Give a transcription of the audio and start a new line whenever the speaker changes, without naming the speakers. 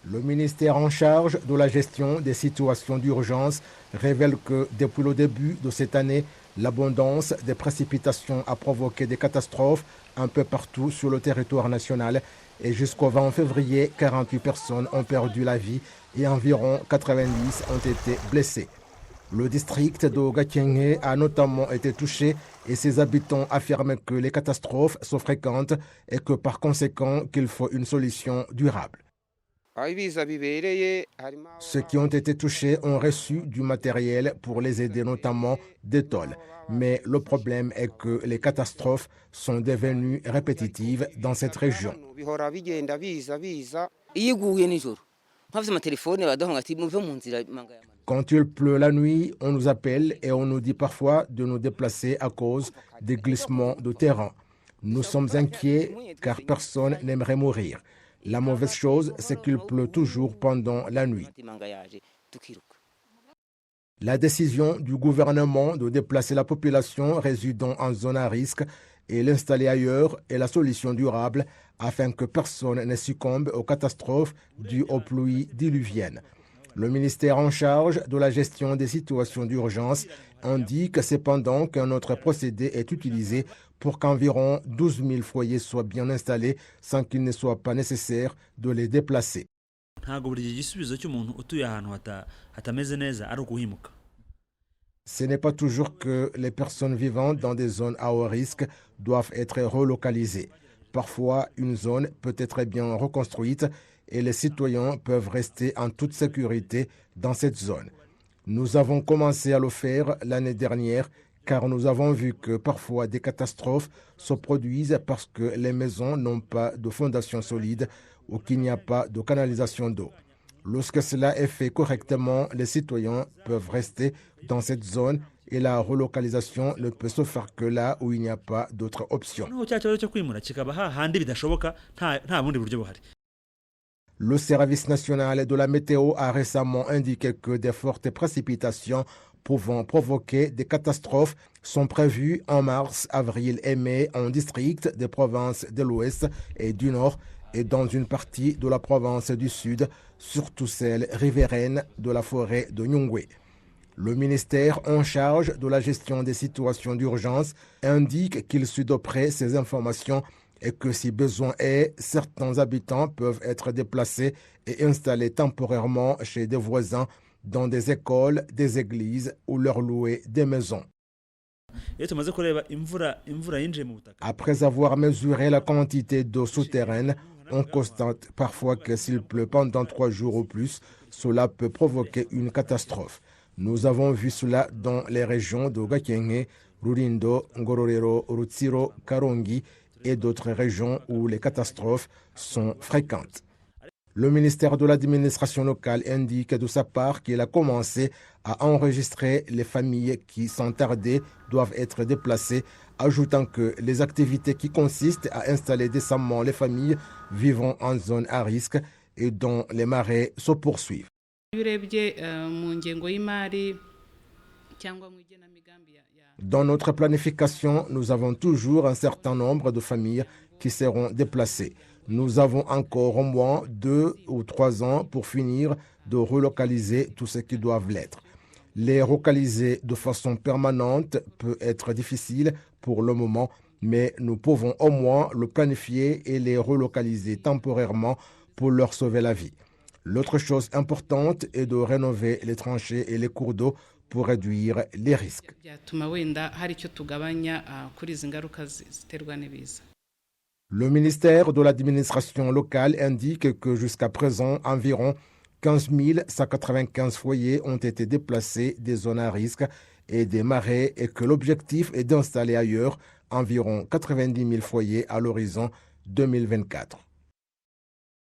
Le ministère en charge de la gestion des situations d'urgence révèle que depuis le début de cette année, l'abondance des précipitations a provoqué des catastrophes un peu partout sur le territoire national et jusqu'au 20 février, 48 personnes ont perdu la vie et environ 90 ont été blessées. Le district de Gakenke a notamment été touché et ses habitants affirment que les catastrophes sont fréquentes et que par conséquent qu'il faut une solution durable. Ceux qui ont été touchés ont reçu du matériel pour les aider, notamment des tôles. Mais le problème est que les catastrophes sont devenues répétitives dans cette région. Quand il pleut la nuit, on nous appelle et on nous dit parfois de nous déplacer à cause des glissements de terrain. Nous sommes inquiets car personne n'aimerait mourir. La mauvaise chose, c'est qu'il pleut toujours pendant la nuit. La décision du gouvernement de déplacer la population résidant en zone à risque et l'installer ailleurs est la solution durable afin que personne ne succombe aux catastrophes dues aux pluies diluviennes. Le ministère en charge de la gestion des situations d'urgence indique cependant qu'un autre procédé est utilisé pour qu'environ 12 000 foyers soient bien installés sans qu'il ne soit pas nécessaire de les déplacer. Ce n'est pas toujours que les personnes vivant dans des zones à haut risque doivent être relocalisées. Parfois, une zone peut être bien reconstruite et les citoyens peuvent rester en toute sécurité dans cette zone. Nous avons commencé à le faire l'année dernière car nous avons vu que parfois des catastrophes se produisent parce que les maisons n'ont pas de fondation solide ou qu'il n'y a pas de canalisation d'eau. Lorsque cela est fait correctement, les citoyens peuvent rester dans cette zone et la relocalisation ne peut se faire que là où il n'y a pas d'autre option. Le service national de la météo a récemment indiqué que des fortes précipitations pouvant provoquer des catastrophes sont prévues en mars, avril et mai en district des provinces de l'Ouest et du Nord et dans une partie de la province du Sud, surtout celle riveraine de la forêt de Nyungwe. Le ministère en charge de la gestion des situations d'urgence indique qu'il suit de près ces informations et que si besoin est, certains habitants peuvent être déplacés et installés temporairement chez des voisins, dans des écoles, des églises ou leur louer des maisons. Après avoir mesuré la quantité d'eau souterraine, on constate parfois que s'il pleut pendant 3 jours ou plus, cela peut provoquer une catastrophe. Nous avons vu cela dans les régions de Gakenke, Rulindo, Ngororero, Rutsiro, Karongi et d'autres régions où les catastrophes sont fréquentes. Le ministère de l'administration locale indique de sa part qu'il a commencé à enregistrer les familles qui, sans tarder, doivent être déplacées, ajoutant que les activités qui consistent à installer décemment les familles vivant en zone à risque et dont les marais se poursuivent. Dans notre planification, nous avons toujours un certain nombre de familles qui seront déplacées. Nous avons encore au moins 2 ou 3 ans pour finir de relocaliser tous ceux qui doivent l'être. Les relocaliser de façon permanente peut être difficile pour le moment, mais nous pouvons au moins le planifier et les relocaliser temporairement pour leur sauver la vie. L'autre chose importante est de rénover les tranchées et les cours d'eau pour réduire les risques. Le ministère de l'administration locale indique que jusqu'à présent, environ 15 195 foyers ont été déplacés des zones à risque et des marais et que l'objectif est d'installer ailleurs environ 90 000 foyers à l'horizon 2024.